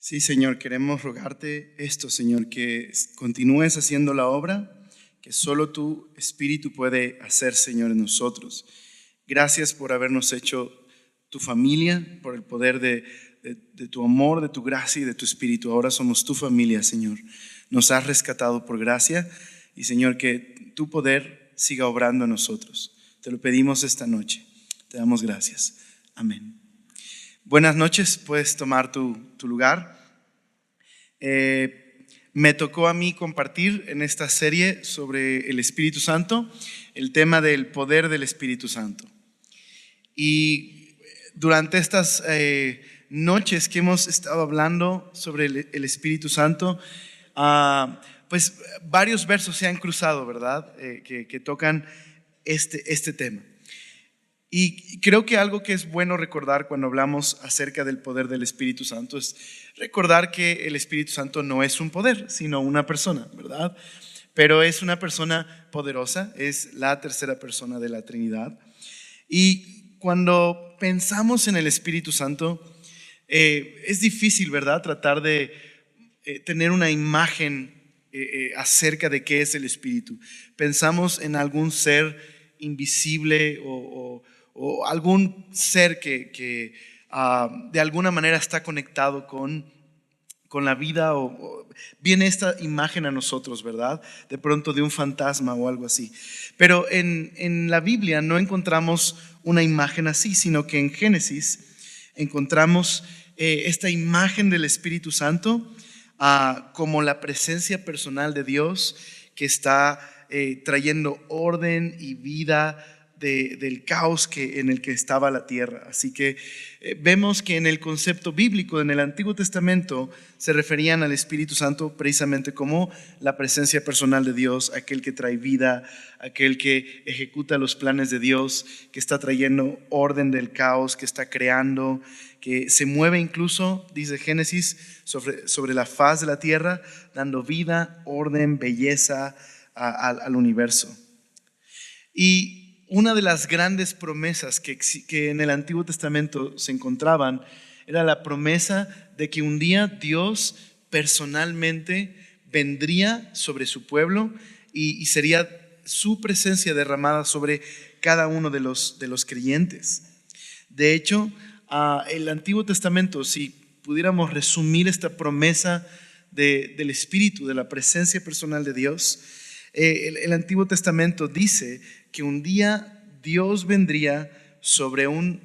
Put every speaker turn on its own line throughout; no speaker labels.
Sí, Señor, queremos rogarte esto, Señor, que continúes haciendo la obra que solo tu Espíritu puede hacer, Señor, en nosotros. Gracias por habernos hecho tu familia, por el poder de tu amor, de tu gracia y de tu Espíritu. Ahora somos tu familia, Señor. Nos has rescatado por gracia y, Señor, que tu poder siga obrando en nosotros. Te lo pedimos esta noche. Te damos gracias. Amén. Buenas noches, puedes tomar tu lugar. Me tocó a mí compartir en esta serie sobre el Espíritu Santo, el tema del poder del Espíritu Santo. Y durante estas noches que hemos estado hablando sobre el Espíritu Santo, pues varios versos se han cruzado, ¿verdad? Que tocan este tema. Y creo que algo que es bueno recordar cuando hablamos acerca del poder del Espíritu Santo es recordar que el Espíritu Santo no es un poder, sino una persona, ¿verdad? Pero es una persona poderosa, es la tercera persona de la Trinidad. Y cuando pensamos en el Espíritu Santo, es difícil, ¿verdad? Tratar de tener una imagen acerca de qué es el Espíritu. Pensamos en algún ser invisible o algún ser que de alguna manera está conectado con la vida o viene esta imagen a nosotros, ¿verdad? De pronto de un fantasma o algo así. Pero en la Biblia no encontramos una imagen así, sino que en Génesis encontramos esta imagen del Espíritu Santo como la presencia personal de Dios que está trayendo orden y vida del caos en el que estaba la tierra. Así que vemos que en el concepto bíblico, en el Antiguo Testamento, se referían al Espíritu Santo precisamente como la presencia personal de Dios, aquel que trae vida, aquel que ejecuta los planes de Dios, que está trayendo orden del caos, que está creando, que se mueve incluso, dice Génesis, sobre la faz de la tierra, dando vida, orden, belleza al universo. Y una de las grandes promesas que en el Antiguo Testamento se encontraban era la promesa de que un día Dios personalmente vendría sobre su pueblo y sería su presencia derramada sobre cada uno de los creyentes. De hecho, el Antiguo Testamento, si pudiéramos resumir esta promesa del Espíritu, de la presencia personal de Dios, el Antiguo Testamento dice que un día Dios vendría sobre un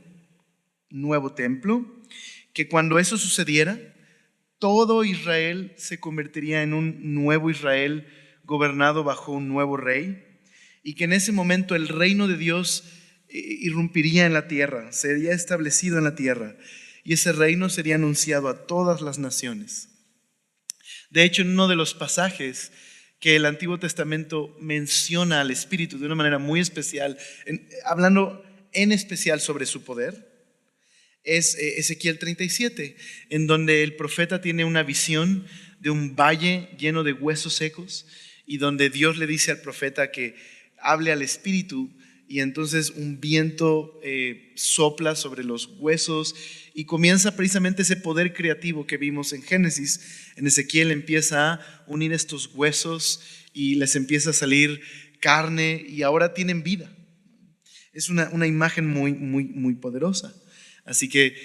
nuevo templo, que cuando eso sucediera, todo Israel se convertiría en un nuevo Israel gobernado bajo un nuevo rey, y que en ese momento el reino de Dios irrumpiría en la tierra, sería establecido en la tierra, y ese reino sería anunciado a todas las naciones. De hecho, en uno de los pasajes que el Antiguo Testamento menciona al Espíritu de una manera muy especial, hablando en especial sobre su poder, es Ezequiel 37, en donde el profeta tiene una visión de un valle lleno de huesos secos y donde Dios le dice al profeta que hable al Espíritu, y entonces un viento sopla sobre los huesos y comienza precisamente ese poder creativo que vimos en Génesis. En Ezequiel empieza a unir estos huesos y les empieza a salir carne y ahora tienen vida. Es una imagen muy, muy, muy poderosa. Así que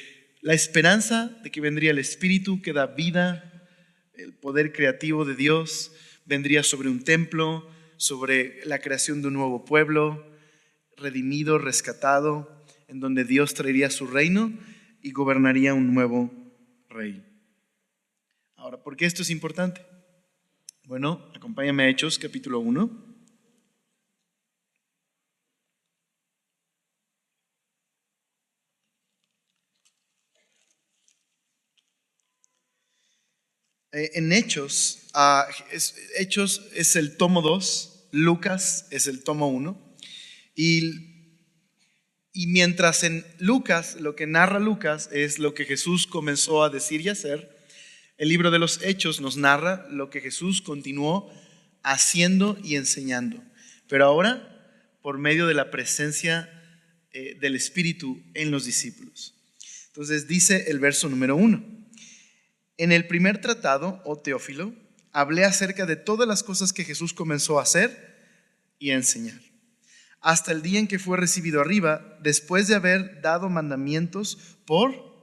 la esperanza de que vendría el Espíritu que da vida, el poder creativo de Dios, vendría sobre un templo, sobre la creación de un nuevo pueblo, redimido, rescatado, en donde Dios traería su reino y gobernaría un nuevo rey. Ahora, ¿por qué esto es importante? Bueno, acompáñame a Hechos capítulo 1. En Hechos, Hechos es el tomo 2, Lucas es el tomo 1. Y mientras en Lucas, lo que narra Lucas es lo que Jesús comenzó a decir y hacer, el libro de los Hechos nos narra lo que Jesús continuó haciendo y enseñando. Pero ahora, por medio de la presencia del Espíritu en los discípulos. Entonces dice el verso número 1. En el primer tratado, oh Teófilo, hablé acerca de todas las cosas que Jesús comenzó a hacer y a enseñar, hasta el día en que fue recibido arriba, después de haber dado mandamientos por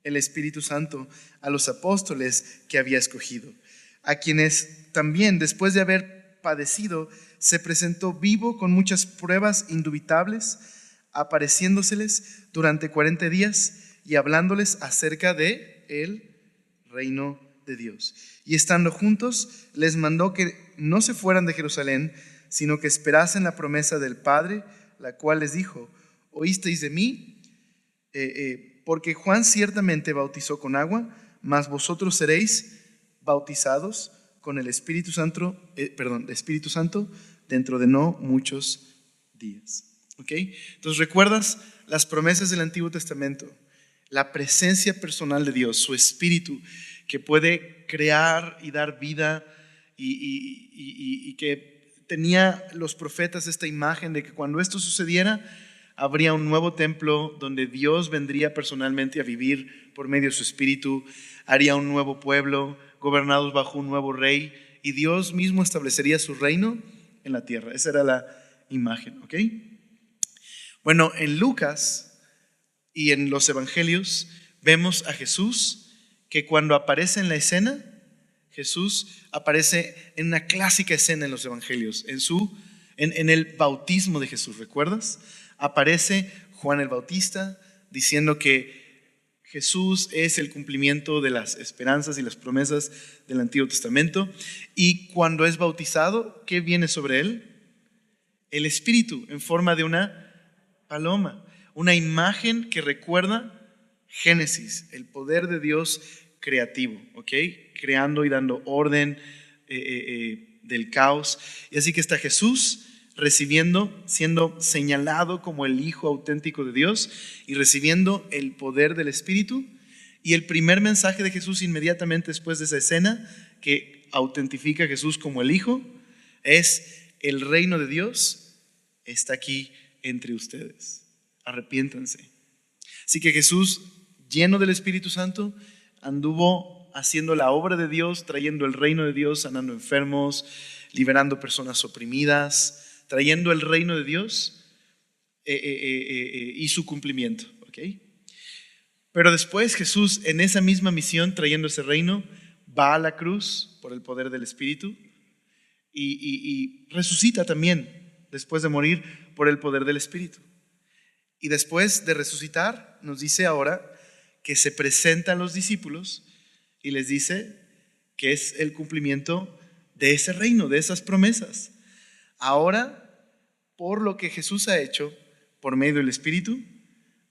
el Espíritu Santo a los apóstoles que había escogido, a quienes también, después de haber padecido, se presentó vivo con muchas pruebas indubitables, apareciéndoseles durante 40 días y hablándoles acerca de el reino de Dios. Y estando juntos, les mandó que no se fueran de Jerusalén, sino que esperasen la promesa del Padre, la cual les dijo: oísteis de mí, porque Juan ciertamente bautizó con agua, mas vosotros seréis bautizados con el Espíritu Santo, Espíritu Santo dentro de no muchos días. ¿Ok? Entonces, ¿recuerdas las promesas del Antiguo Testamento? La presencia personal de Dios, su Espíritu, que puede crear y dar vida, y que tenía los profetas esta imagen de que cuando esto sucediera, habría un nuevo templo donde Dios vendría personalmente a vivir por medio de su Espíritu, haría un nuevo pueblo, gobernados bajo un nuevo rey, y Dios mismo establecería su reino en la tierra. Esa era la imagen, ¿ok? Bueno, en Lucas y en los evangelios vemos a Jesús que cuando aparece en la escena, Jesús aparece en una clásica escena en los evangelios, en el bautismo de Jesús, ¿recuerdas? Aparece Juan el Bautista diciendo que Jesús es el cumplimiento de las esperanzas y las promesas del Antiguo Testamento, y cuando es bautizado, ¿qué viene sobre él? El Espíritu en forma de una paloma, una imagen que recuerda Génesis, el poder de Dios creativo, ¿ok? Creando y dando orden del caos. Y así que está Jesús recibiendo, siendo señalado como el Hijo auténtico de Dios y recibiendo el poder del Espíritu. Y el primer mensaje de Jesús inmediatamente después de esa escena, que autentifica a Jesús como el Hijo, es: el reino de Dios está aquí entre ustedes. Arrepiéntanse. Así que Jesús, lleno del Espíritu Santo, anduvo haciendo la obra de Dios, trayendo el reino de Dios, sanando enfermos, liberando personas oprimidas, trayendo el reino de Dios y su cumplimiento, ¿ok? Pero después Jesús, en esa misma misión, trayendo ese reino, va a la cruz por el poder del Espíritu y resucita también después de morir por el poder del Espíritu. Y después de resucitar, nos dice ahora que se presenta a los discípulos y les dice que es el cumplimiento de ese reino, de esas promesas. Ahora, por lo que Jesús ha hecho por medio del Espíritu,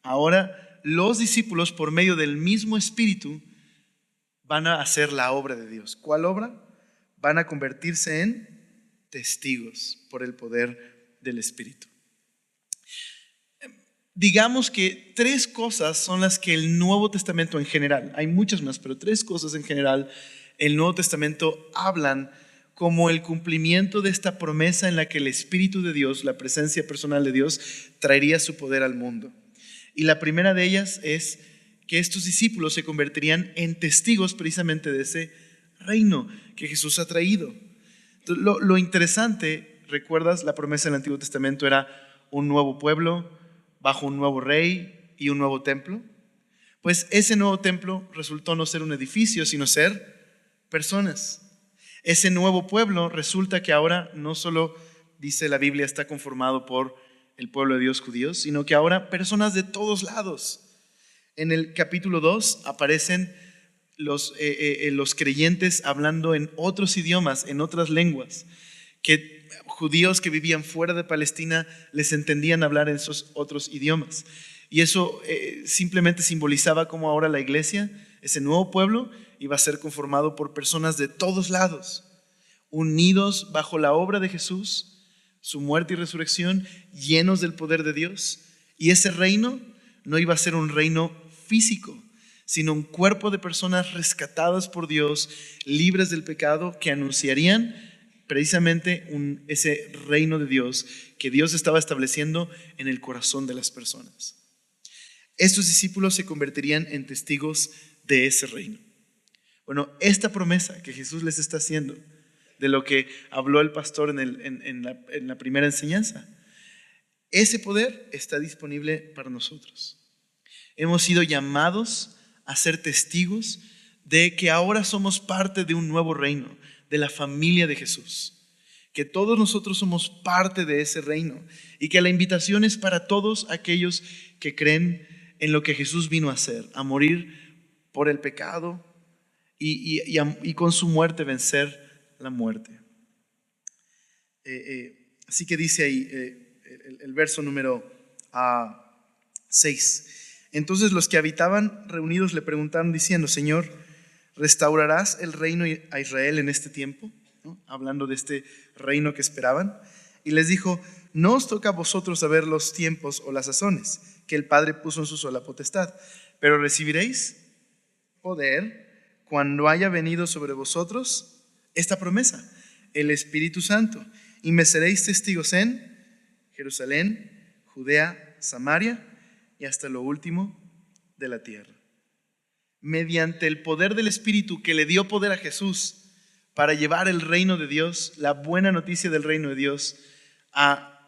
ahora los discípulos, por medio del mismo Espíritu, van a hacer la obra de Dios. ¿Cuál obra? Van a convertirse en testigos por el poder del Espíritu. Digamos que 3 cosas son las que el Nuevo Testamento en general, hay muchas más, pero 3 cosas en general el Nuevo Testamento hablan como el cumplimiento de esta promesa en la que el Espíritu de Dios, la presencia personal de Dios, traería su poder al mundo. Y la primera de ellas es que estos discípulos se convertirían en testigos precisamente de ese reino que Jesús ha traído. Entonces, lo interesante, ¿recuerdas? La promesa del Antiguo Testamento era un nuevo pueblo bajo un nuevo rey y un nuevo templo. Pues ese nuevo templo resultó no ser un edificio, sino ser personas. Ese nuevo pueblo resulta que ahora no solo, dice la Biblia, está conformado por el pueblo de Dios judíos, sino que ahora personas de todos lados. En el capítulo 2 aparecen los creyentes hablando en otros idiomas, en otras lenguas, que judíos que vivían fuera de Palestina les entendían hablar en esos otros idiomas. Y eso simplemente simbolizaba cómo ahora la iglesia, ese nuevo pueblo, iba a ser conformado por personas de todos lados, unidos bajo la obra de Jesús, su muerte y resurrección, llenos del poder de Dios. Y ese reino no iba a ser un reino físico, sino un cuerpo de personas rescatadas por Dios, libres del pecado, que anunciarían precisamente ese reino de Dios que Dios estaba estableciendo en el corazón de las personas. Estos discípulos se convertirían en testigos de ese reino. Bueno, esta promesa que Jesús les está haciendo, de lo que habló el pastor en la primera enseñanza, ese poder está disponible para nosotros. Hemos sido llamados a ser testigos de que ahora somos parte de un nuevo reino, de la familia de Jesús, que todos nosotros somos parte de ese reino y que la invitación es para todos aquellos que creen en lo que Jesús vino a hacer, a morir por el pecado y con su muerte vencer la muerte. Así que dice ahí el verso número 6. Entonces los que habitaban reunidos le preguntaron diciendo: Señor, ¿restaurarás el reino a Israel en este tiempo? ¿No? Hablando de este reino que esperaban. Y les dijo: no os toca a vosotros saber los tiempos o las sazones que el Padre puso en su sola potestad, pero recibiréis poder cuando haya venido sobre vosotros esta promesa, el Espíritu Santo, y me seréis testigos en Jerusalén, Judea, Samaria y hasta lo último de la tierra. Mediante el poder del Espíritu que le dio poder a Jesús para llevar el reino de Dios, la buena noticia del reino de Dios a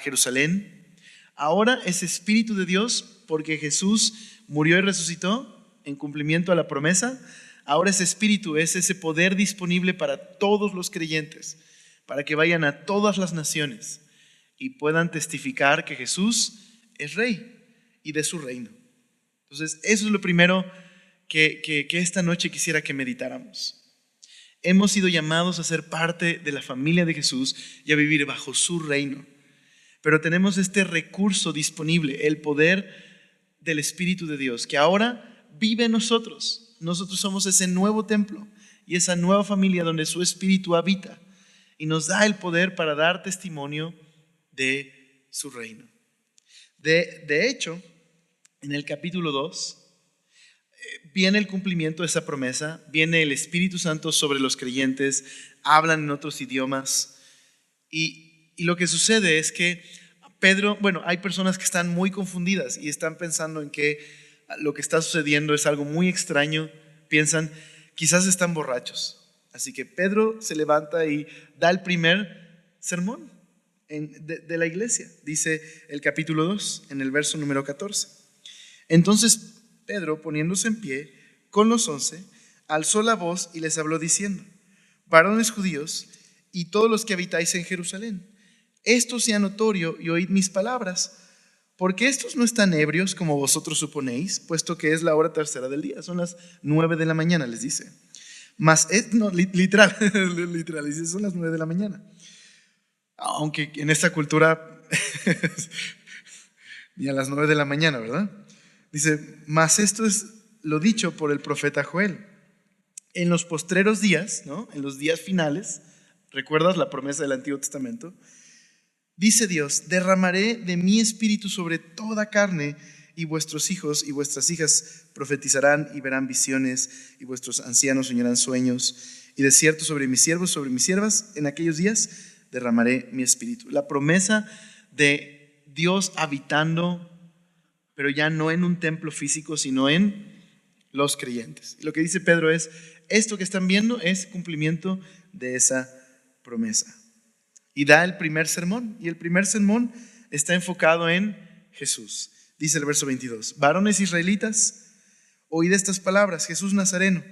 Jerusalén, ahora ese Espíritu de Dios, porque Jesús murió y resucitó en cumplimiento a la promesa, ahora ese Espíritu es ese poder disponible para todos los creyentes, para que vayan a todas las naciones y puedan testificar que Jesús es Rey y de su reino. Entonces, eso es lo primero que esta noche quisiera que meditáramos. Hemos sido llamados a ser parte de la familia de Jesús y a vivir bajo su reino. Pero tenemos este recurso disponible, el poder del Espíritu de Dios, que ahora vive en nosotros. Nosotros somos ese nuevo templo y esa nueva familia donde su Espíritu habita y nos da el poder para dar testimonio de su reino. De hecho, en el capítulo 2 viene el cumplimiento de esa promesa, viene el Espíritu Santo sobre los creyentes, hablan en otros idiomas y lo que sucede es que Pedro, hay personas que están muy confundidas y están pensando en que lo que está sucediendo es algo muy extraño, piensan, quizás están borrachos. Así que Pedro se levanta y da el primer sermón de la iglesia, dice el capítulo 2, en el verso número 14. Entonces Pedro, poniéndose en pie con los 11, alzó la voz y les habló diciendo: varones judíos y todos los que habitáis en Jerusalén, esto sea notorio y oíd mis palabras, porque estos no están ebrios como vosotros suponéis, puesto que es la hora tercera del día, son las 9 de la mañana, les dice. Literal, dice, son las 9 de la mañana. Aunque en esta cultura ni a las 9 de la mañana, ¿verdad? Dice, mas esto es lo dicho por el profeta Joel. En los postreros días, ¿no? En los días finales, ¿recuerdas la promesa del Antiguo Testamento? Dice Dios: derramaré de mi espíritu sobre toda carne, y vuestros hijos y vuestras hijas profetizarán y verán visiones, y vuestros ancianos soñarán sueños, y de cierto sobre mis siervos, sobre mis siervas, en aquellos días derramaré mi espíritu. La promesa de Dios habitando, pero ya no en un templo físico, sino en los creyentes. Y lo que dice Pedro es, esto que están viendo es cumplimiento de esa promesa. Y da el primer sermón, y el primer sermón está enfocado en Jesús. Dice el verso 22, varones israelitas, oíd estas palabras: Jesús Nazareno,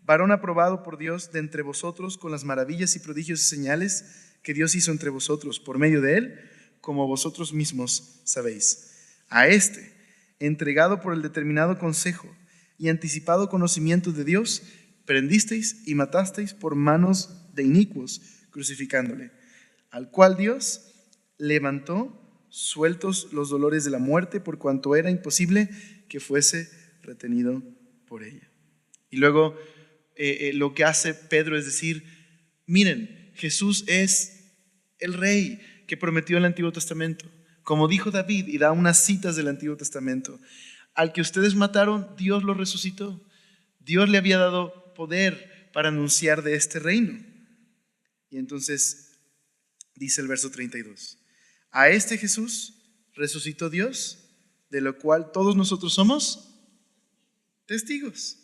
varón aprobado por Dios de entre vosotros con las maravillas y prodigios y señales que Dios hizo entre vosotros por medio de él, como vosotros mismos sabéis. A este, entregado por el determinado consejo y anticipado conocimiento de Dios, prendisteis y matasteis por manos de inicuos, crucificándole, al cual Dios levantó, sueltos los dolores de la muerte, por cuanto era imposible que fuese retenido por ella. Y luego lo que hace Pedro es decir, miren, Jesús es el Rey que prometió el Antiguo Testamento. Como dijo David, y da unas citas del Antiguo Testamento, al que ustedes mataron, Dios lo resucitó. Dios le había dado poder para anunciar de este reino. Y entonces dice el verso 32, a este Jesús resucitó Dios, de lo cual todos nosotros somos testigos.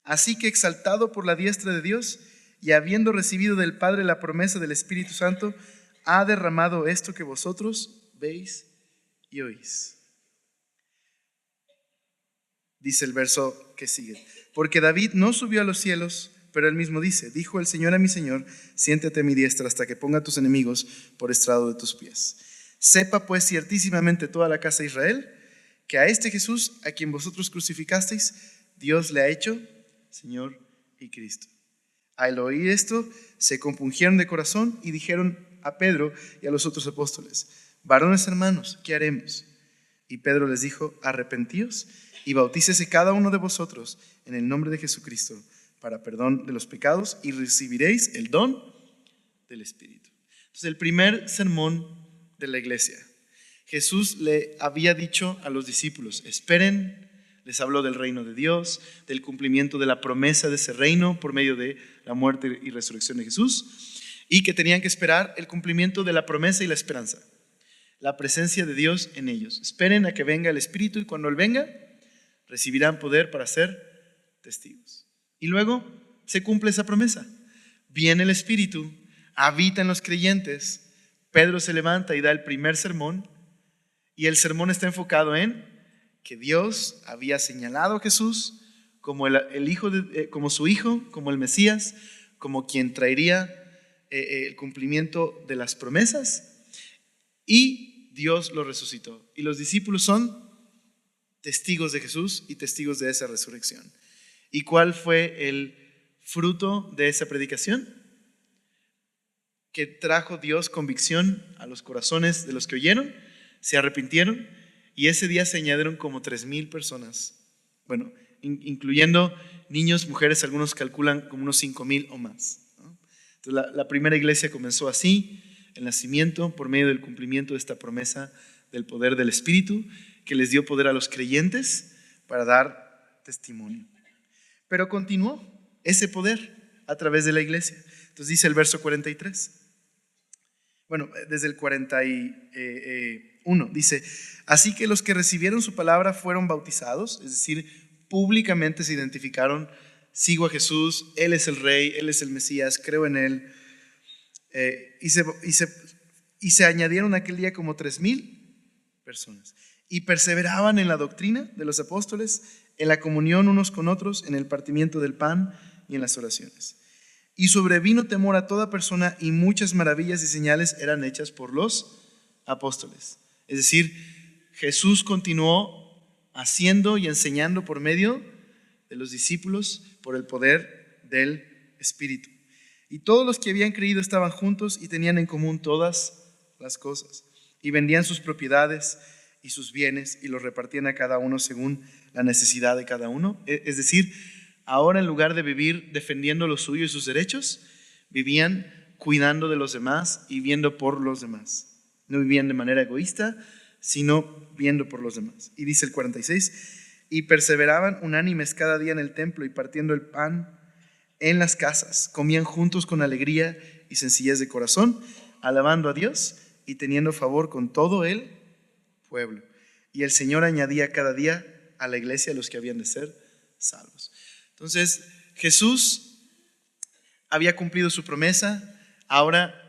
Así que exaltado por la diestra de Dios y habiendo recibido del Padre la promesa del Espíritu Santo, ha derramado esto que vosotros veis y oís. Dice el verso que sigue. Porque David no subió a los cielos, pero él mismo dice, dijo el Señor a mi Señor, siéntate a mi diestra hasta que ponga a tus enemigos por estrado de tus pies. Sepa pues ciertísimamente toda la casa de Israel, que a este Jesús, a quien vosotros crucificasteis, Dios le ha hecho Señor y Cristo. Al oír esto, se compungieron de corazón y dijeron a Pedro y a los otros apóstoles, varones hermanos, ¿qué haremos? Y Pedro les dijo, arrepentíos y bautícese cada uno de vosotros en el nombre de Jesucristo para perdón de los pecados y recibiréis el don del Espíritu. Entonces, el primer sermón de la iglesia, Jesús le había dicho a los discípulos, esperen. Les habló del reino de Dios, del cumplimiento de la promesa de ese reino por medio de la muerte y resurrección de Jesús, y que tenían que esperar el cumplimiento de la promesa y la esperanza, la presencia de Dios en ellos. Esperen a que venga el Espíritu y cuando Él venga, recibirán poder para ser testigos. Y luego se cumple esa promesa. Viene el Espíritu, habita en los creyentes, Pedro se levanta y da el primer sermón, y el sermón está enfocado en que Dios había señalado a Jesús como el hijo como su hijo, como el Mesías, como quien traería el cumplimiento de las promesas, y Dios lo resucitó. Y los discípulos son testigos de Jesús y testigos de esa resurrección. ¿Y cuál fue el fruto de esa predicación? Que trajo Dios convicción a los corazones de los que oyeron, se arrepintieron, y ese día se añadieron como 3,000 personas. Bueno, incluyendo niños, mujeres, algunos calculan como unos 5,000 o más, ¿no? Entonces, la primera iglesia comenzó así, el nacimiento por medio del cumplimiento de esta promesa del poder del Espíritu, que les dio poder a los creyentes para dar testimonio. Pero continuó ese poder a través de la iglesia. Entonces dice el verso 43. Bueno, desde el 41 dice, así que los que recibieron su palabra fueron bautizados, es decir, públicamente se identificaron, sigo a Jesús, Él es el Rey, Él es el Mesías, creo en Él, y se añadieron aquel día como 3,000 personas, y perseveraban en la doctrina de los apóstoles, en la comunión unos con otros, en el partimiento del pan y en las oraciones. Y sobrevino temor a toda persona y muchas maravillas y señales eran hechas por los apóstoles. Es decir, Jesús continuó haciendo y enseñando por medio de los discípulos por el poder del Espíritu. Y todos los que habían creído estaban juntos y tenían en común todas las cosas. Y vendían sus propiedades y sus bienes y los repartían a cada uno según la necesidad de cada uno. Es decir, ahora en lugar de vivir defendiendo lo suyo y sus derechos, vivían cuidando de los demás y viendo por los demás. No vivían de manera egoísta, sino viendo por los demás. Y dice el 46, y perseveraban unánimes cada día en el templo y partiendo el pan en las casas, comían juntos con alegría y sencillez de corazón, alabando a Dios y teniendo favor con todo el pueblo. Y el Señor añadía cada día a la iglesia a los que habían de ser salvos. Entonces, Jesús había cumplido su promesa, ahora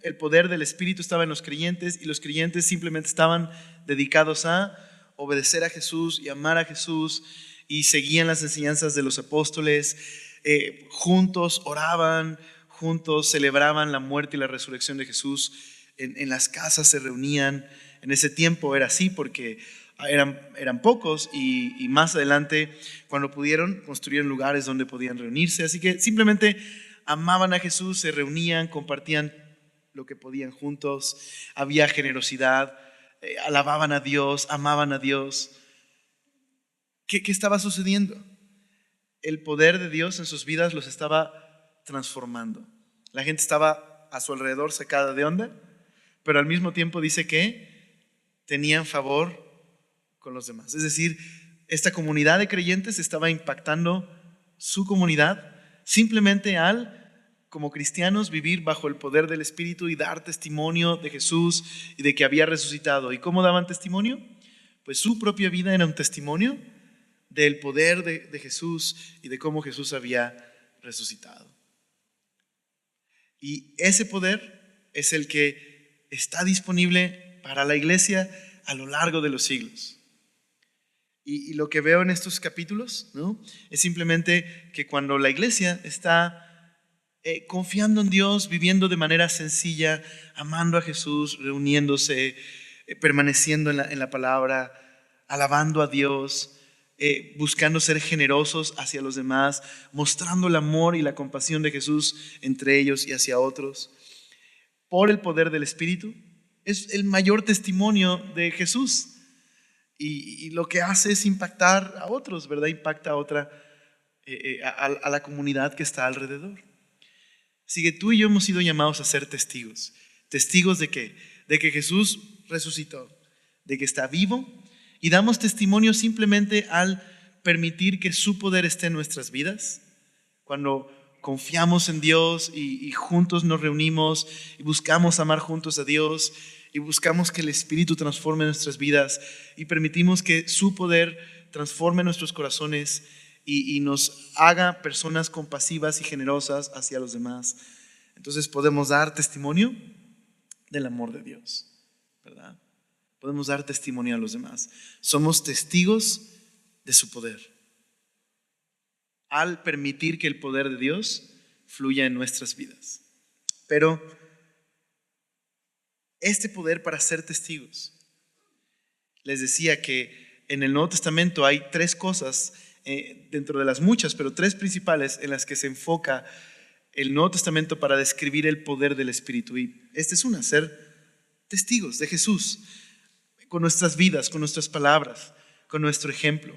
el poder del Espíritu estaba en los creyentes y los creyentes simplemente estaban dedicados a obedecer a Jesús y amar a Jesús y seguían las enseñanzas de los apóstoles, juntos oraban, juntos celebraban la muerte y la resurrección de Jesús, en las casas se reunían. En ese tiempo era así porque eran pocos y más adelante cuando pudieron construyeron lugares donde podían reunirse, así que simplemente amaban a Jesús, se reunían, compartían lo que podían juntos, había generosidad, alababan a Dios, amaban a Dios. ¿Qué estaba sucediendo? El poder de Dios en sus vidas los estaba transformando. La gente estaba a su alrededor sacada de onda, pero al mismo tiempo dice que tenían favor con los demás. Es decir, esta comunidad de creyentes estaba impactando su comunidad simplemente como cristianos, vivir bajo el poder del Espíritu y dar testimonio de Jesús y de que había resucitado. ¿Y cómo daban testimonio? Pues su propia vida era un testimonio del poder de Jesús y de cómo Jesús había resucitado. Y ese poder es el que está disponible para la iglesia a lo largo de los siglos. Y lo que veo en estos capítulos, ¿no?, es simplemente que cuando la iglesia está confiando en Dios, viviendo de manera sencilla, amando a Jesús, reuniéndose, permaneciendo en la palabra, alabando a Dios, buscando ser generosos hacia los demás, mostrando el amor y la compasión de Jesús entre ellos y hacia otros, por el poder del Espíritu, es el mayor testimonio de Jesús. Y lo que hace es impactar a otros, ¿verdad? Impacta a otra, a la comunidad que está alrededor. Así que tú y yo hemos sido llamados a ser testigos. ¿Testigos de qué? De que Jesús resucitó, de que está vivo, y damos testimonio simplemente al permitir que su poder esté en nuestras vidas. Cuando confiamos en Dios y juntos nos reunimos y buscamos amar juntos a Dios y buscamos que el Espíritu transforme nuestras vidas y permitimos que su poder transforme nuestros corazones y nos haga personas compasivas y generosas hacia los demás. Entonces podemos dar testimonio del amor de Dios, ¿verdad? Podemos dar testimonio a los demás. Somos testigos de su poder al permitir que el poder de Dios fluya en nuestras vidas. Pero este poder para ser testigos, les decía que en el Nuevo Testamento hay tres cosas, dentro de las muchas, pero tres principales en las que se enfoca el Nuevo Testamento para describir el poder del Espíritu. Y esta es una: ser testigos de Jesús con nuestras vidas, con nuestras palabras, con nuestro ejemplo,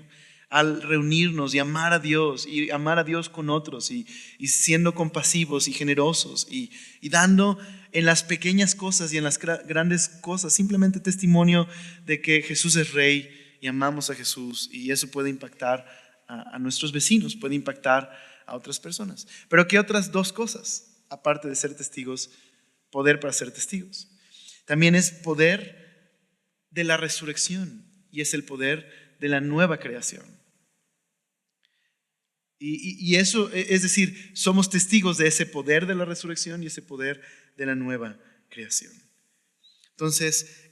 al reunirnos y amar a Dios con otros y siendo compasivos y generosos y dando en las pequeñas cosas y en las grandes cosas simplemente testimonio de que Jesús es Rey y amamos a Jesús, y eso puede impactar a nuestros vecinos, puede impactar a otras personas. Pero ¿qué otras dos cosas, aparte de ser testigos, poder para ser testigos? También es poder de la resurrección, y es el poder de la nueva creación. Y eso, es decir, somos testigos de ese poder de la resurrección y ese poder de la nueva creación. Entonces,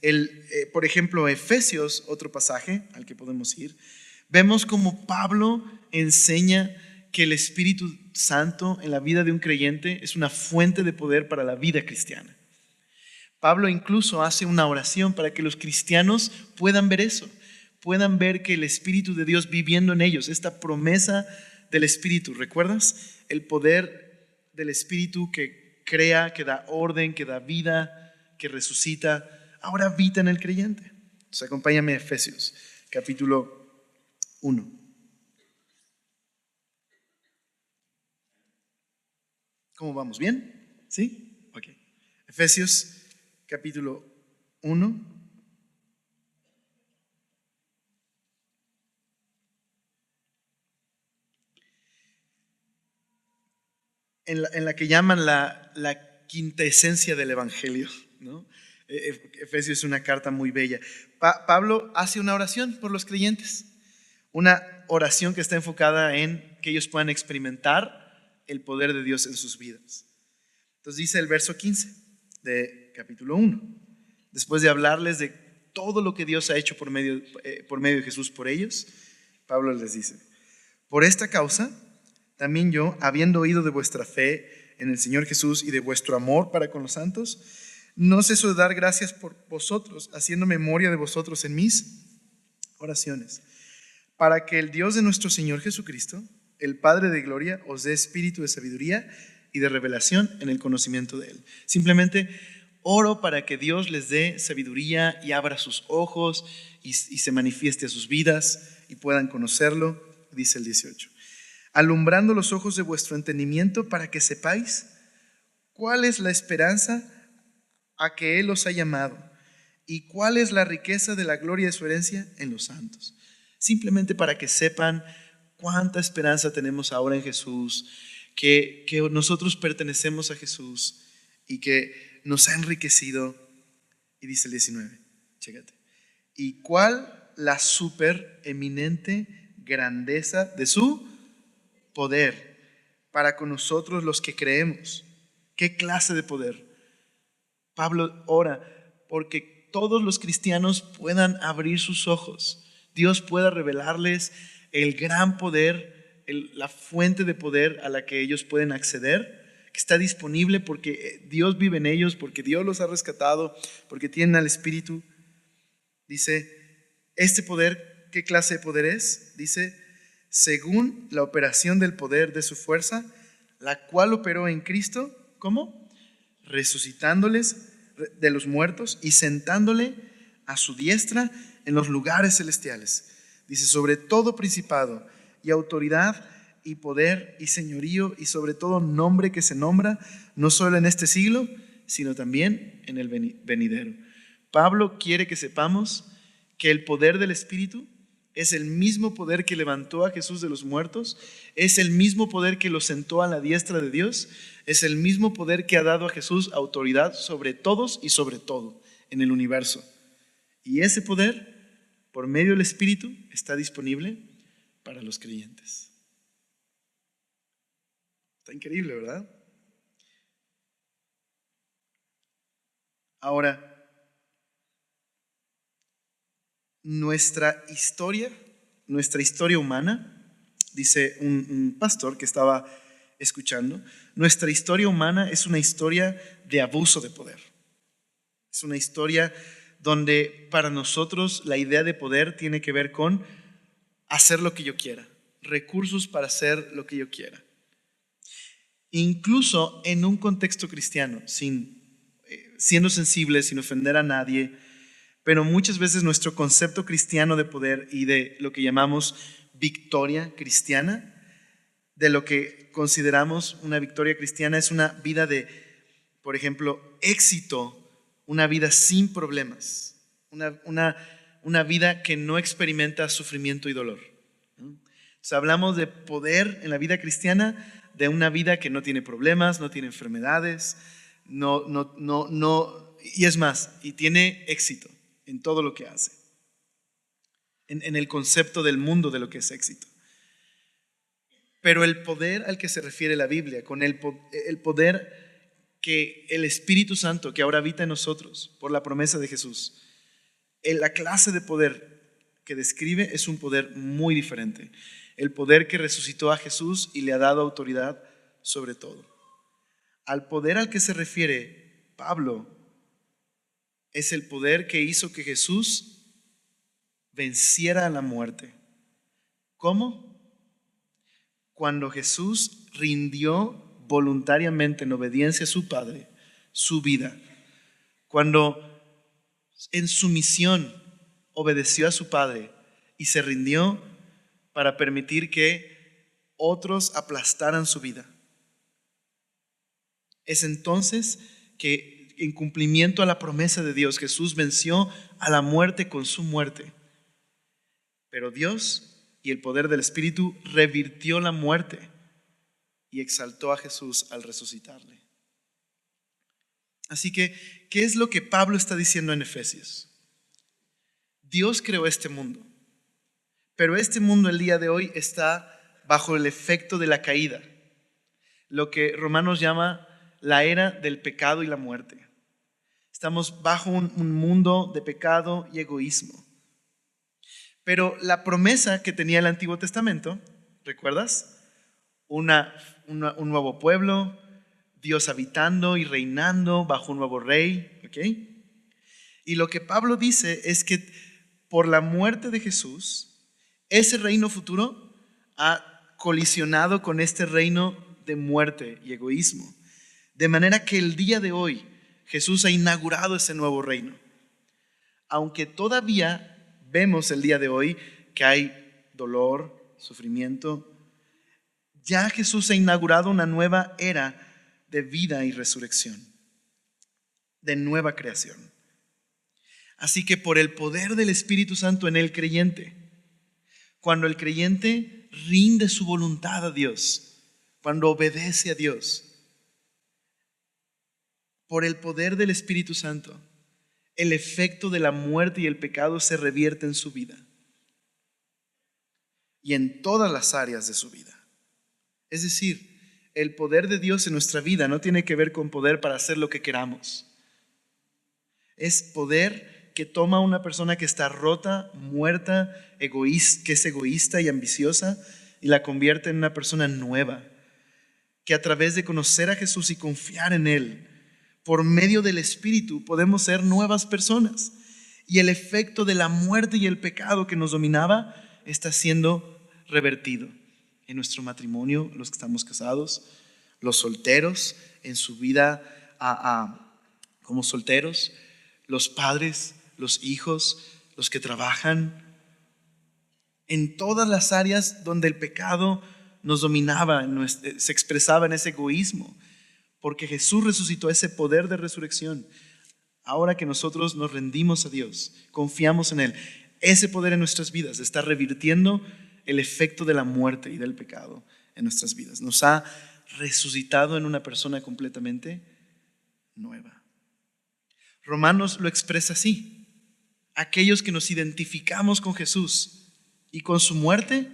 por ejemplo, Efesios, otro pasaje al que podemos ir, vemos como Pablo enseña que el Espíritu Santo en la vida de un creyente es una fuente de poder para la vida cristiana. Pablo incluso hace una oración para que los cristianos puedan ver eso, puedan ver que el Espíritu de Dios viviendo en ellos, esta promesa del Espíritu, ¿recuerdas? El poder del Espíritu que crea, que da orden, que da vida, que resucita, ahora habita en el creyente. Entonces acompáñame a Efesios, capítulo 1. ¿Cómo vamos? ¿Bien? ¿Sí? Ok. Efesios, capítulo 1. En la que llaman la quinta esencia del Evangelio, ¿no? Efesios es una carta muy bella. Pablo hace una oración por los creyentes, una oración que está enfocada en que ellos puedan experimentar el poder de Dios en sus vidas. Entonces dice el verso 15 de capítulo 1, después de hablarles de todo lo que Dios ha hecho por medio de Jesús por ellos, Pablo les dice: por esta causa también yo, habiendo oído de vuestra fe en el Señor Jesús y de vuestro amor para con los santos, no ceso de dar gracias por vosotros, haciendo memoria de vosotros en mis oraciones, para que el Dios de nuestro Señor Jesucristo, el Padre de gloria, os dé espíritu de sabiduría y de revelación en el conocimiento de Él. Simplemente oro para que Dios les dé sabiduría y abra sus ojos y se manifieste a sus vidas y puedan conocerlo, dice el 18. Alumbrando los ojos de vuestro entendimiento para que sepáis cuál es la esperanza a que Él os ha llamado y cuál es la riqueza de la gloria de su herencia en los santos. Simplemente para que sepan cuánta esperanza tenemos ahora en Jesús, que nosotros pertenecemos a Jesús y que nos ha enriquecido. Y dice el 19, chécate. Y cuál la supereminente grandeza de su poder para con nosotros los que creemos. ¿Qué clase de poder? Pablo ora porque todos los cristianos puedan abrir sus ojos. Dios pueda revelarles el gran poder, la fuente de poder a la que ellos pueden acceder, que está disponible porque Dios vive en ellos, porque Dios los ha rescatado, porque tienen al Espíritu. Dice, este poder, ¿qué clase de poder es? Dice, según la operación del poder de su fuerza, la cual operó en Cristo, ¿cómo? Resucitándoles de los muertos y sentándole a su diestra en los lugares celestiales. Dice, sobre todo principado y autoridad y poder y señorío y sobre todo nombre que se nombra, no solo en este siglo, sino también en el venidero. Pablo quiere que sepamos que el poder del Espíritu es el mismo poder que levantó a Jesús de los muertos, es el mismo poder que lo sentó a la diestra de Dios, es el mismo poder que ha dado a Jesús autoridad sobre todos y sobre todo en el universo. Y ese poder, por medio del Espíritu, está disponible para los creyentes. Está increíble, ¿verdad? Ahora, nuestra historia humana, dice un pastor que estaba escuchando, nuestra historia humana es una historia de abuso de poder. Es una historia donde para nosotros la idea de poder tiene que ver con hacer lo que yo quiera, recursos para hacer lo que yo quiera. Incluso en un contexto cristiano, siendo sensibles, sin ofender a nadie, pero muchas veces nuestro concepto cristiano de poder y de lo que llamamos victoria cristiana, de lo que consideramos una victoria cristiana, es una vida de, por ejemplo, éxito, una vida sin problemas, una vida que no experimenta sufrimiento y dolor. Entonces, hablamos de poder en la vida cristiana, de una vida que no tiene problemas, no tiene enfermedades, y es más, y tiene éxito en todo lo que hace, en el concepto del mundo de lo que es éxito. Pero el poder al que se refiere la Biblia, con el poder que el Espíritu Santo que ahora habita en nosotros por la promesa de Jesús, la clase de poder que describe es un poder muy diferente. El poder que resucitó a Jesús y le ha dado autoridad sobre todo. Al poder al que se refiere Pablo es el poder que hizo que Jesús venciera a la muerte. ¿Cómo? Cuando Jesús rindió voluntariamente en obediencia a su Padre su vida, cuando en su misión obedeció a su Padre y se rindió para permitir que otros aplastaran su vida. Es entonces que en cumplimiento a la promesa de Dios, Jesús venció a la muerte con su muerte. Pero Dios y el poder del Espíritu revirtió la muerte y exaltó a Jesús al resucitarle. Así que, ¿qué es lo que Pablo está diciendo en Efesios? Dios creó este mundo, pero este mundo el día de hoy está bajo el efecto de la caída, lo que Romanos llama la era del pecado y la muerte. Estamos bajo un mundo de pecado y egoísmo. Pero la promesa que tenía el Antiguo Testamento, ¿recuerdas? Un nuevo pueblo, Dios habitando y reinando bajo un nuevo rey, ¿ok? Y lo que Pablo dice es que por la muerte de Jesús, ese reino futuro ha colisionado con este reino de muerte y egoísmo. De manera que el día de hoy Jesús ha inaugurado ese nuevo reino. Aunque todavía vemos el día de hoy que hay dolor, sufrimiento, ya Jesús ha inaugurado una nueva era de vida y resurrección, de nueva creación. Así que por el poder del Espíritu Santo en el creyente, cuando el creyente rinde su voluntad a Dios, cuando obedece a Dios, por el poder del Espíritu Santo, el efecto de la muerte y el pecado se revierte en su vida. y en todas las áreas de su vida. Es decir, el poder de Dios en nuestra vida no tiene que ver con poder para hacer lo que queramos. Es poder que toma a una persona que está rota, muerta, que es egoísta y ambiciosa, y la convierte en una persona nueva, que a través de conocer a Jesús y confiar en Él, por medio del Espíritu, podemos ser nuevas personas. Y el efecto de la muerte y el pecado que nos dominaba está siendo revertido en nuestro matrimonio, los que estamos casados, los solteros en su vida como solteros, los padres, los hijos, los que trabajan, en todas las áreas donde el pecado nos dominaba, se expresaba en ese egoísmo, porque Jesús resucitó ese poder de resurrección. Ahora que nosotros nos rendimos a Dios, confiamos en Él, ese poder en nuestras vidas está revirtiendo el efecto de la muerte y del pecado en nuestras vidas. Nos ha resucitado en una persona completamente nueva. Romanos lo expresa así: aquellos que nos identificamos con Jesús y con su muerte,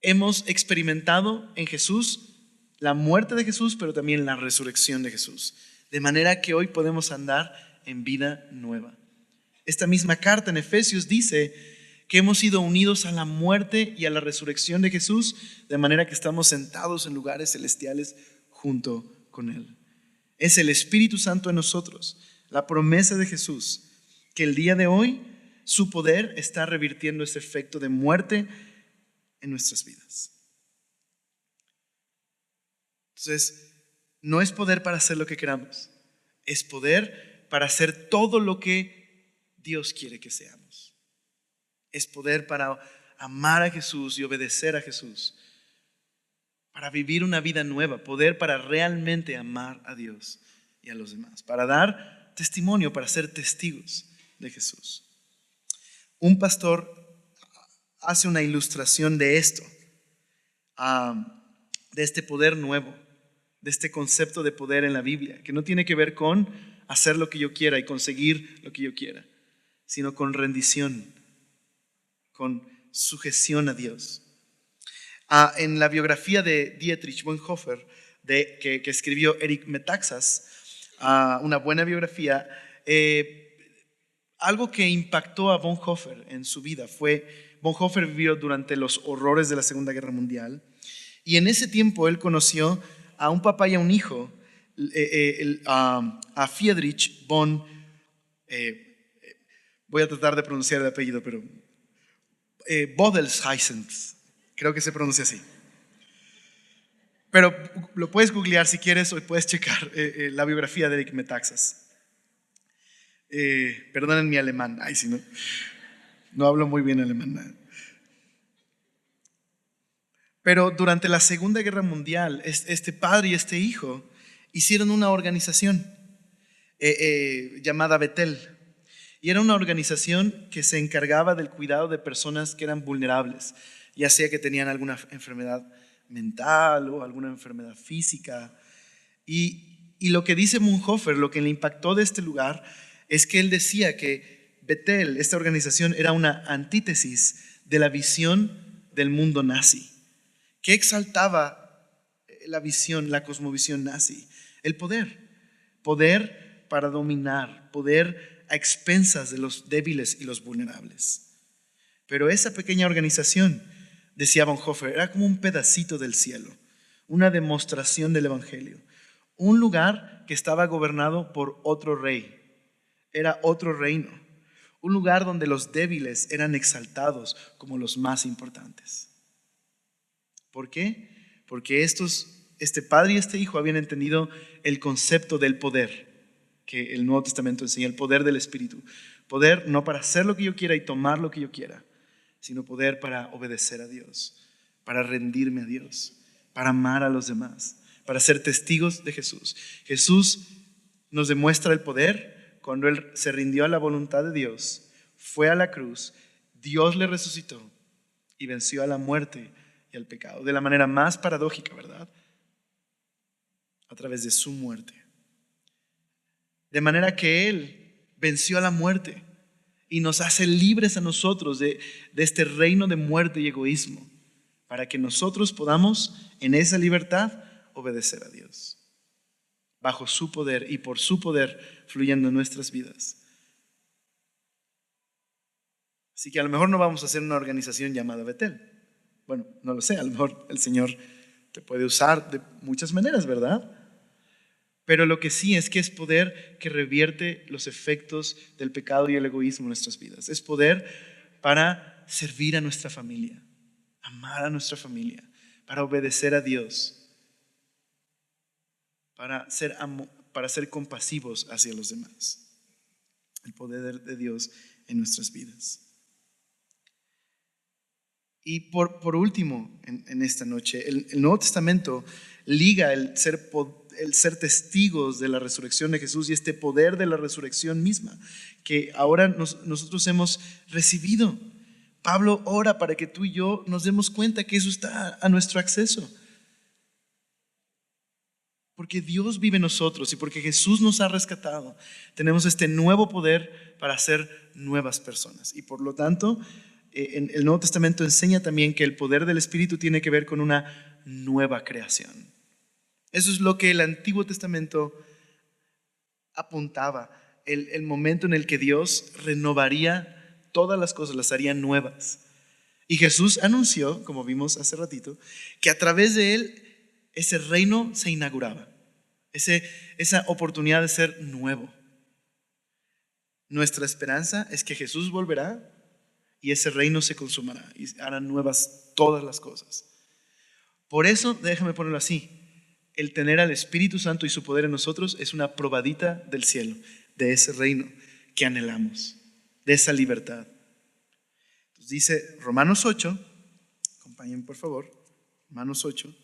hemos experimentado en Jesús la muerte de Jesús, pero también la resurrección de Jesús, de manera que hoy podemos andar en vida nueva. Esta misma carta en Efesios dice que hemos sido unidos a la muerte y a la resurrección de Jesús, de manera que estamos sentados en lugares celestiales junto con Él. Es el Espíritu Santo en nosotros, la promesa de Jesús, que el día de hoy su poder está revirtiendo ese efecto de muerte en nuestras vidas. Entonces, no es poder para hacer lo que queramos, es poder para hacer todo lo que Dios quiere que seamos. Es poder para amar a Jesús y obedecer a Jesús, para vivir una vida nueva, poder para realmente amar a Dios y a los demás, para dar testimonio, para ser testigos de Jesús. Un pastor hace una ilustración de esto, de este poder nuevo, de este concepto de poder en la Biblia, que no tiene que ver con hacer lo que yo quiera y conseguir lo que yo quiera, sino con rendición, con sujeción a Dios. En la biografía de Dietrich Bonhoeffer, que escribió Eric Metaxas, una buena biografía, algo que impactó a Bonhoeffer en su vida fue: Bonhoeffer vivió durante los horrores de la Segunda Guerra Mundial, y en ese tiempo él conoció a un papá y a un hijo, a Friedrich von, voy a tratar de pronunciar el apellido, pero Bodelshausen, creo que se pronuncia así. Pero lo puedes googlear si quieres, o puedes checar la biografía de Eric Metaxas. Perdonen mi alemán, si no hablo muy bien alemán. Pero durante la Segunda Guerra Mundial, este padre y este hijo hicieron una organización llamada Bethel. Y era una organización que se encargaba del cuidado de personas que eran vulnerables, ya sea que tenían alguna enfermedad mental o alguna enfermedad física. Y lo que dice Bonhoeffer, lo que le impactó de este lugar, es que él decía que Bethel, esta organización, era una antítesis de la visión del mundo nazi, que exaltaba la visión, la cosmovisión nazi, el poder para dominar, poder a expensas de los débiles y los vulnerables. Pero esa pequeña organización, decía Bonhoeffer, era como un pedacito del cielo, una demostración del evangelio, un lugar que estaba gobernado por otro rey, era otro reino, un lugar donde los débiles eran exaltados como los más importantes. ¿Por qué? Porque este padre y este hijo habían entendido el concepto del poder que el Nuevo Testamento enseña, el poder del Espíritu. Poder no para hacer lo que yo quiera y tomar lo que yo quiera, sino poder para obedecer a Dios, para rendirme a Dios, para amar a los demás, para ser testigos de Jesús. Jesús nos demuestra el poder cuando Él se rindió a la voluntad de Dios, fue a la cruz, Dios le resucitó y venció a la muerte y al pecado, de la manera más paradójica, ¿verdad? A través de su muerte. De manera que Él venció a la muerte y nos hace libres a nosotros de este reino de muerte y egoísmo, para que nosotros podamos en esa libertad obedecer a Dios, bajo su poder y por su poder fluyendo en nuestras vidas. Así que a lo mejor no vamos a hacer una organización llamada Betel. Bueno, no lo sé, a lo mejor el Señor te puede usar de muchas maneras, ¿verdad? Pero lo que sí es que es poder que revierte los efectos del pecado y el egoísmo en nuestras vidas. Es poder para servir a nuestra familia, amar a nuestra familia, para obedecer a Dios, para ser compasivos hacia los demás. El poder de Dios en nuestras vidas. Y por último, en esta noche, el Nuevo Testamento liga el ser testigos de la resurrección de Jesús y este poder de la resurrección misma que ahora nosotros hemos recibido. Pablo ora para que tú y yo nos demos cuenta que eso está a nuestro acceso. Porque Dios vive en nosotros y porque Jesús nos ha rescatado, tenemos este nuevo poder para ser nuevas personas. Y por lo tanto, el Nuevo Testamento enseña también que el poder del Espíritu tiene que ver con una nueva creación. Eso es lo que el Antiguo Testamento apuntaba, el momento en el que Dios renovaría todas las cosas, las haría nuevas. Y Jesús anunció, como vimos hace ratito, que a través de él ese reino se inauguraba, esa oportunidad de ser nuevo. Nuestra esperanza es que Jesús volverá y ese reino se consumará y harán nuevas todas las cosas. Por eso, déjame ponerlo así, el tener al Espíritu Santo y su poder en nosotros es una probadita del cielo, de ese reino que anhelamos, de esa libertad. Entonces dice Romanos 8, acompáñenme por favor, Romanos 8.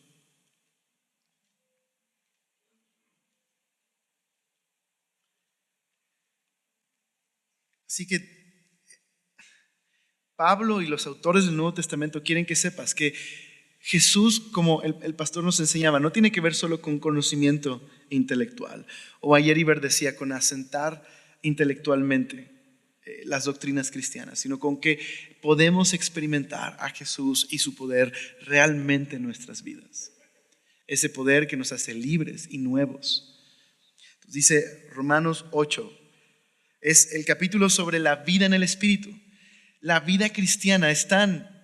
Así que Pablo y los autores del Nuevo Testamento quieren que sepas que Jesús, como el pastor nos enseñaba, no tiene que ver solo con conocimiento intelectual. O ayer Iber decía, con asentar intelectualmente las doctrinas cristianas, sino con que podemos experimentar a Jesús y su poder realmente en nuestras vidas. Ese poder que nos hace libres y nuevos. Entonces dice Romanos 8, es el capítulo sobre la vida en el Espíritu. La vida cristiana es tan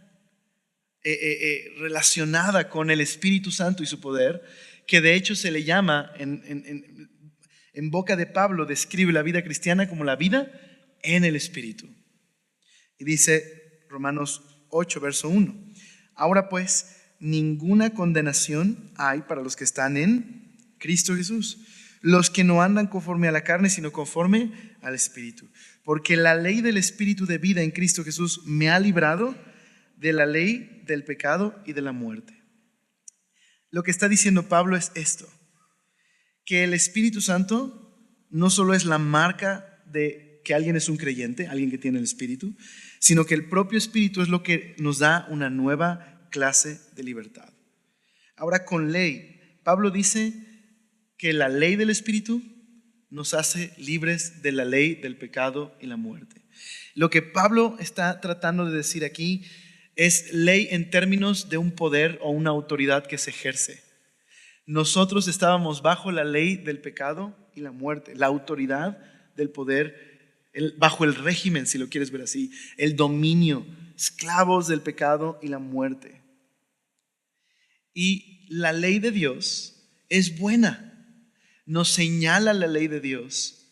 relacionada con el Espíritu Santo y su poder, que de hecho se le llama, en boca de Pablo, describe la vida cristiana como la vida en el Espíritu. Y dice Romanos 8, verso 1, ahora pues, ninguna condenación hay para los que están en Cristo Jesús, los que no andan conforme a la carne, sino conforme al Espíritu. Porque la ley del Espíritu de vida en Cristo Jesús me ha librado de la ley del pecado y de la muerte. Lo que está diciendo Pablo es esto, que el Espíritu Santo no solo es la marca de que alguien es un creyente, alguien que tiene el Espíritu, sino que el propio Espíritu es lo que nos da una nueva clase de libertad. Ahora, con ley, Pablo dice que la ley del Espíritu nos hace libres de la ley del pecado y la muerte. Lo que Pablo está tratando de decir aquí es ley en términos de un poder o una autoridad que se ejerce. Nosotros estábamos bajo la ley del pecado y la muerte, la autoridad del poder, bajo el régimen, si lo quieres ver así, el dominio, esclavos del pecado y la muerte. Y la ley de Dios es buena. Nos señala la ley de Dios,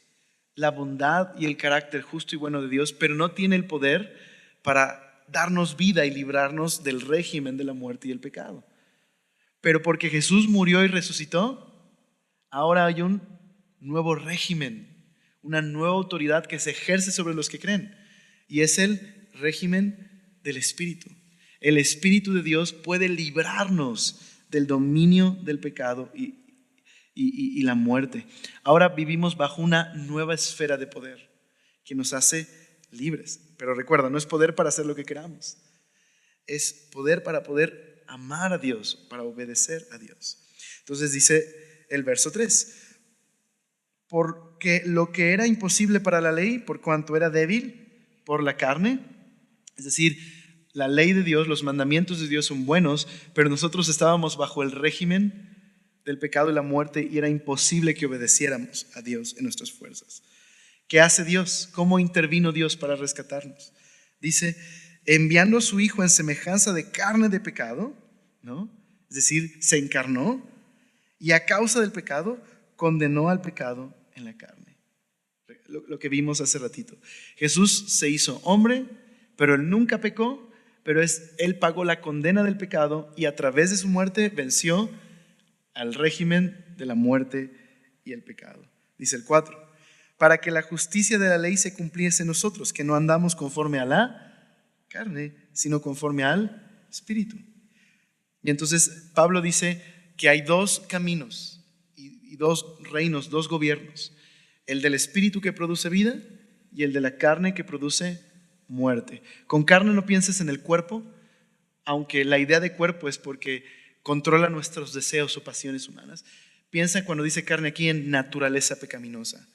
la bondad y el carácter justo y bueno de Dios, pero no tiene el poder para darnos vida y librarnos del régimen de la muerte y el pecado. Pero porque Jesús murió y resucitó, ahora hay un nuevo régimen, una nueva autoridad que se ejerce sobre los que creen, y es el régimen del Espíritu. El Espíritu de Dios puede librarnos del dominio del pecado y la muerte. Ahora vivimos bajo una nueva esfera de poder que nos hace libres. Pero recuerda, no es poder para hacer lo que queramos, es poder para poder amar a Dios, para obedecer a Dios. Entonces dice el verso 3, porque lo que era imposible para la ley, por cuanto era débil, por la carne, es decir, la ley de Dios, los mandamientos de Dios son buenos, pero nosotros estábamos bajo el régimen del pecado y la muerte y era imposible que obedeciéramos a Dios en nuestras fuerzas. ¿Qué hace Dios? ¿Cómo intervino Dios para rescatarnos? Dice, enviando a su Hijo en semejanza de carne de pecado, ¿no? Es decir, se encarnó y a causa del pecado condenó al pecado en la carne. Lo que vimos hace ratito. Jesús se hizo hombre, pero Él nunca pecó, pero Él pagó la condena del pecado y a través de su muerte venció al régimen de la muerte y el pecado. Dice el 4, para que la justicia de la ley se cumpliese en nosotros, que no andamos conforme a la carne, sino conforme al Espíritu. Y entonces Pablo dice que hay dos caminos y dos reinos, dos gobiernos, el del Espíritu que produce vida y el de la carne que produce muerte. Con carne no pienses en el cuerpo, aunque la idea de cuerpo es porque controla nuestros deseos o pasiones humanas. Piensa cuando dice carne aquí en naturaleza pecaminosa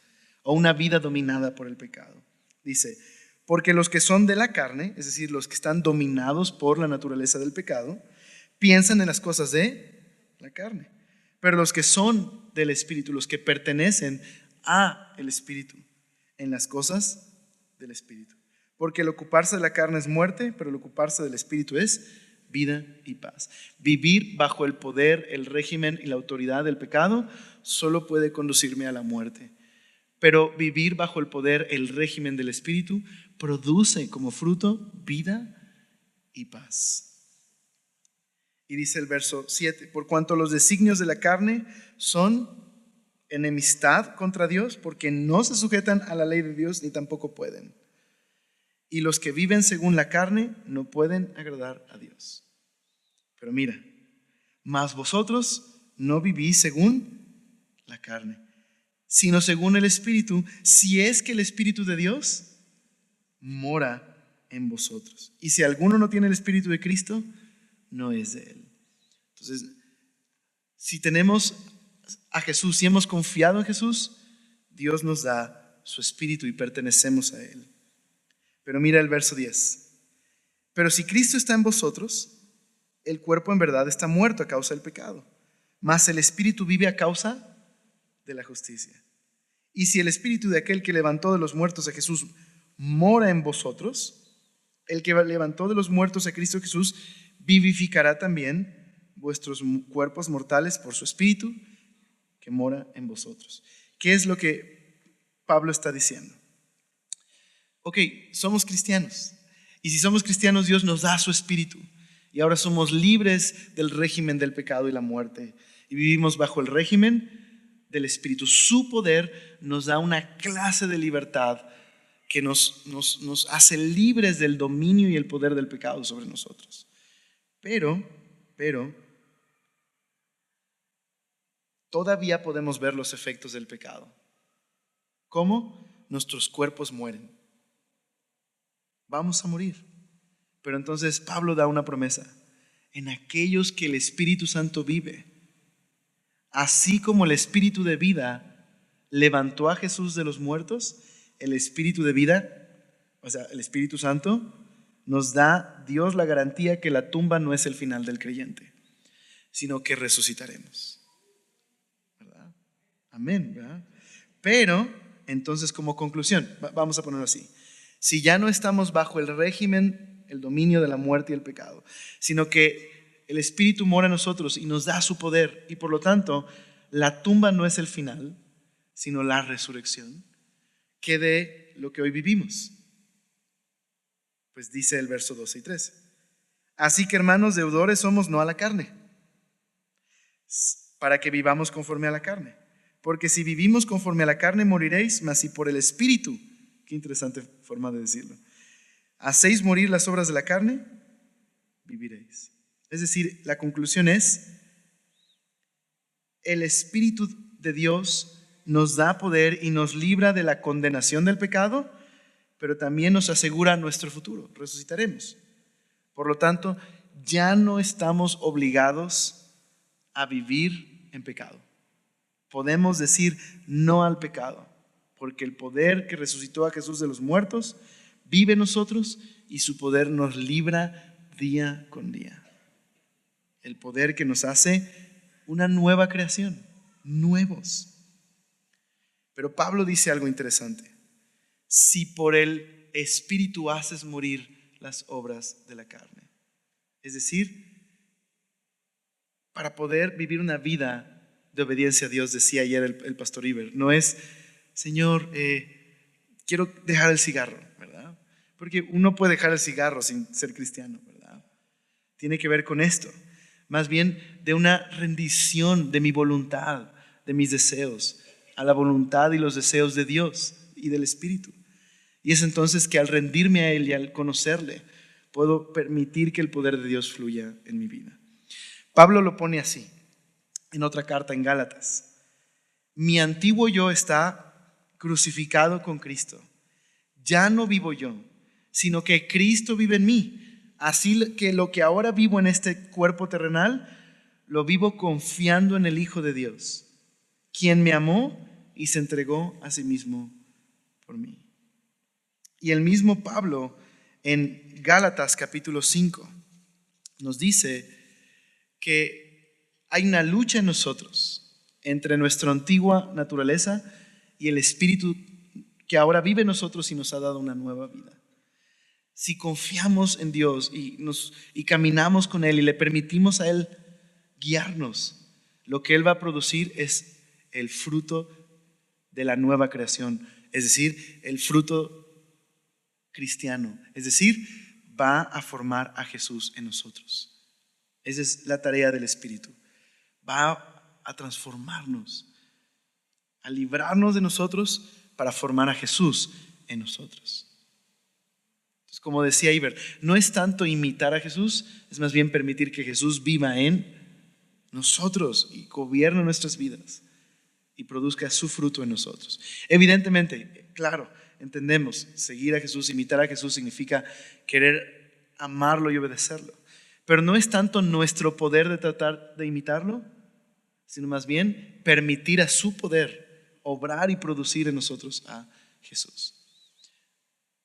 o una vida dominada por el pecado. Dice, porque los que son de la carne, es decir, los que están dominados por la naturaleza del pecado, piensan en las cosas de la carne. Pero los que son del Espíritu, los que pertenecen a el Espíritu, en las cosas del Espíritu. Porque el ocuparse de la carne es muerte, pero el ocuparse del Espíritu es vida y paz. Vivir bajo el poder, el régimen y la autoridad del pecado solo puede conducirme a la muerte. Pero vivir bajo el poder, el régimen del Espíritu produce como fruto vida y paz. Y dice el verso 7, por cuanto los designios de la carne son enemistad contra Dios, porque no se sujetan a la ley de Dios ni tampoco pueden. Y los que viven según la carne no pueden agradar a Dios. Pero mira, mas vosotros no vivís según la carne, sino según el Espíritu, si es que el Espíritu de Dios mora en vosotros. Y si alguno no tiene el Espíritu de Cristo, no es de Él. Entonces, si tenemos a Jesús, si hemos confiado en Jesús, Dios nos da su Espíritu y pertenecemos a Él. Pero mira el verso 10. Pero si Cristo está en vosotros, el cuerpo en verdad está muerto a causa del pecado, mas el Espíritu vive a causa de la justicia. Y si el Espíritu de aquel que levantó de los muertos a Jesús mora en vosotros, el que levantó de los muertos a Cristo Jesús vivificará también vuestros cuerpos mortales por su Espíritu que mora en vosotros. ¿Qué es lo que Pablo está diciendo? Ok, somos cristianos. Y si somos cristianos, Dios nos da su Espíritu. Y ahora somos libres del régimen del pecado y la muerte. Y vivimos bajo el régimen del Espíritu. Su poder nos da una clase de libertad que nos hace libres del dominio y el poder del pecado sobre nosotros. Pero, todavía podemos ver los efectos del pecado. ¿Cómo? Nuestros cuerpos mueren. Vamos a morir. Pero entonces Pablo da una promesa. En aquellos que el Espíritu Santo vive, así como el Espíritu de vida levantó a Jesús de los muertos, el Espíritu de vida, o sea, el Espíritu Santo, nos da Dios la garantía que la tumba no es el final del creyente, sino que resucitaremos. ¿Verdad? Amén, ¿verdad? Pero, entonces como conclusión, vamos a ponerlo así. Si ya no estamos bajo el régimen, el dominio de la muerte y el pecado, sino que el Espíritu mora en nosotros y nos da su poder, y por lo tanto, la tumba no es el final, sino la resurrección, que de lo que hoy vivimos. Pues dice el verso 12 y 13. Así que hermanos deudores somos no a la carne, para que vivamos conforme a la carne. Porque si vivimos conforme a la carne moriréis, mas si por el Espíritu, qué interesante forma de decirlo, hacéis morir las obras de la carne, viviréis. Es decir, la conclusión es, el Espíritu de Dios nos da poder y nos libra de la condenación del pecado, pero también nos asegura nuestro futuro, resucitaremos. Por lo tanto, ya no estamos obligados a vivir en pecado. Podemos decir no al pecado, porque el poder que resucitó a Jesús de los muertos vive en nosotros y su poder nos libra día con día. El poder que nos hace una nueva creación, nuevos. Pero Pablo dice algo interesante. Si por el Espíritu haces morir las obras de la carne. Es decir, para poder vivir una vida de obediencia a Dios, decía ayer el pastor Iber, no es, Señor, quiero dejar el cigarro, ¿verdad? Porque uno puede dejar el cigarro sin ser cristiano, ¿verdad? Tiene que ver con esto. Más bien de una rendición de mi voluntad, de mis deseos, a la voluntad y los deseos de Dios y del Espíritu. Y es entonces que al rendirme a Él y al conocerle, puedo permitir que el poder de Dios fluya en mi vida. Pablo lo pone así, en otra carta en Gálatas. Mi antiguo yo está crucificado con Cristo. Ya no vivo yo, sino que Cristo vive en mí. Así que lo que ahora vivo en este cuerpo terrenal, lo vivo confiando en el Hijo de Dios, quien me amó y se entregó a sí mismo por mí. Y el mismo Pablo en Gálatas capítulo 5 nos dice que hay una lucha en nosotros entre nuestra antigua naturaleza y el Espíritu que ahora vive en nosotros y nos ha dado una nueva vida. Si confiamos en Dios y caminamos con Él y le permitimos a Él guiarnos, lo que Él va a producir es el fruto de la nueva creación, es decir, el fruto cristiano, es decir, va a formar a Jesús en nosotros. Esa es la tarea del Espíritu. Va a transformarnos, a librarnos de nosotros para formar a Jesús en nosotros. Entonces, como decía Iber, no es tanto imitar a Jesús, es más bien permitir que Jesús viva en nosotros y gobierne nuestras vidas y produzca su fruto en nosotros. Evidentemente, claro, entendemos, seguir a Jesús, imitar a Jesús significa querer amarlo y obedecerlo. Pero no es tanto nuestro poder de tratar de imitarlo, sino más bien permitir a su poder obrar y producir en nosotros a Jesús.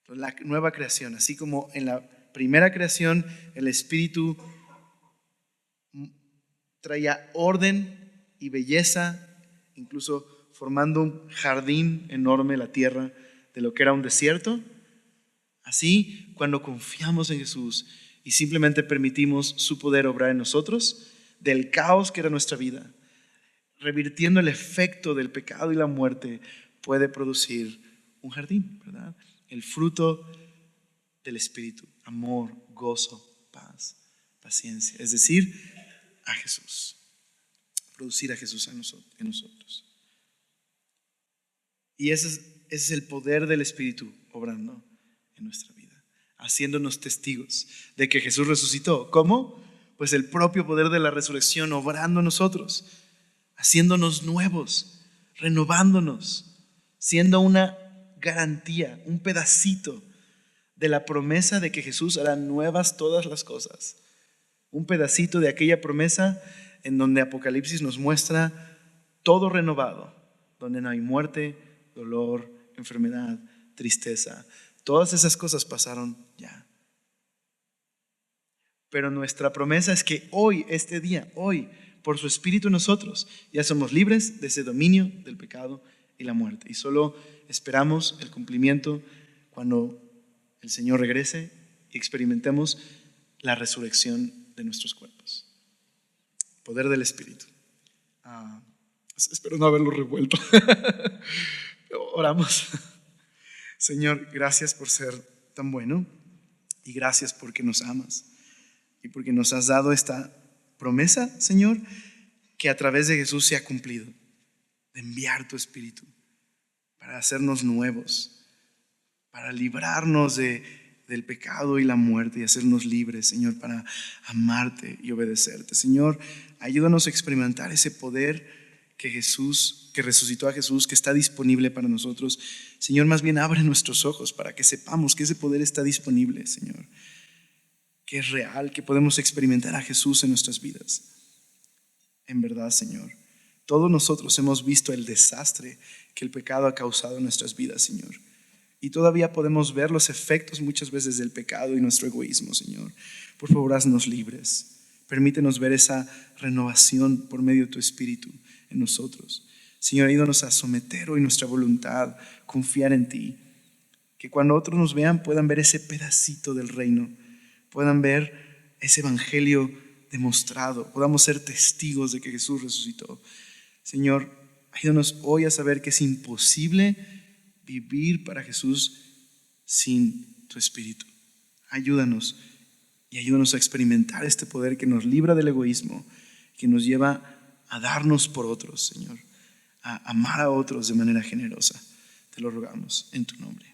La nueva creación, así como en la primera creación el Espíritu traía orden y belleza, incluso formando un jardín enorme, la tierra, de lo que era un desierto. Así, cuando confiamos en Jesús y simplemente permitimos su poder obrar en nosotros, del caos que era nuestra vida, revirtiendo el efecto del pecado y la muerte, puede producir un jardín, ¿verdad? El fruto del Espíritu, amor, gozo, paz, paciencia, es decir, a Jesús, producir a Jesús en nosotros. Y ese es el poder del Espíritu obrando en nuestra vida, haciéndonos testigos de que Jesús resucitó. ¿Cómo? Pues el propio poder de la resurrección obrando en nosotros, haciéndonos nuevos, renovándonos, siendo una garantía, un pedacito de la promesa de que Jesús hará nuevas todas las cosas. Un pedacito de aquella promesa en donde Apocalipsis nos muestra todo renovado, donde no hay muerte, dolor, enfermedad, tristeza. Todas esas cosas pasaron ya. Pero nuestra promesa es que hoy, este día, hoy, por su Espíritu en nosotros, ya somos libres de ese dominio del pecado y la muerte. Y solo esperamos el cumplimiento cuando el Señor regrese y experimentemos la resurrección de nuestros cuerpos. Poder del Espíritu. Espero no haberlo revuelto. Oramos. Señor, gracias por ser tan bueno y gracias porque nos amas y porque nos has dado esta promesa, Señor, que a través de Jesús se ha cumplido, de enviar tu Espíritu para hacernos nuevos, para librarnos del pecado y la muerte y hacernos libres, Señor, para amarte y obedecerte. Señor, ayúdanos a experimentar ese poder que resucitó a Jesús, que está disponible para nosotros. Señor, más bien abre nuestros ojos para que sepamos que ese poder está disponible, Señor, que es real, que podemos experimentar a Jesús en nuestras vidas. En verdad, Señor, todos nosotros hemos visto el desastre que el pecado ha causado en nuestras vidas, Señor. Y todavía podemos ver los efectos muchas veces del pecado y nuestro egoísmo, Señor. Por favor, haznos libres. Permítenos ver esa renovación por medio de tu Espíritu en nosotros. Señor, ayúdanos a someter hoy nuestra voluntad, confiar en ti. Que cuando otros nos vean puedan ver ese pedacito del reino, puedan ver ese evangelio demostrado, podamos ser testigos de que Jesús resucitó. Señor, ayúdanos hoy a saber que es imposible vivir para Jesús sin tu Espíritu. Ayúdanos y ayúdanos a experimentar este poder que nos libra del egoísmo, que nos lleva a darnos por otros, Señor, a amar a otros de manera generosa. Te lo rogamos en tu nombre.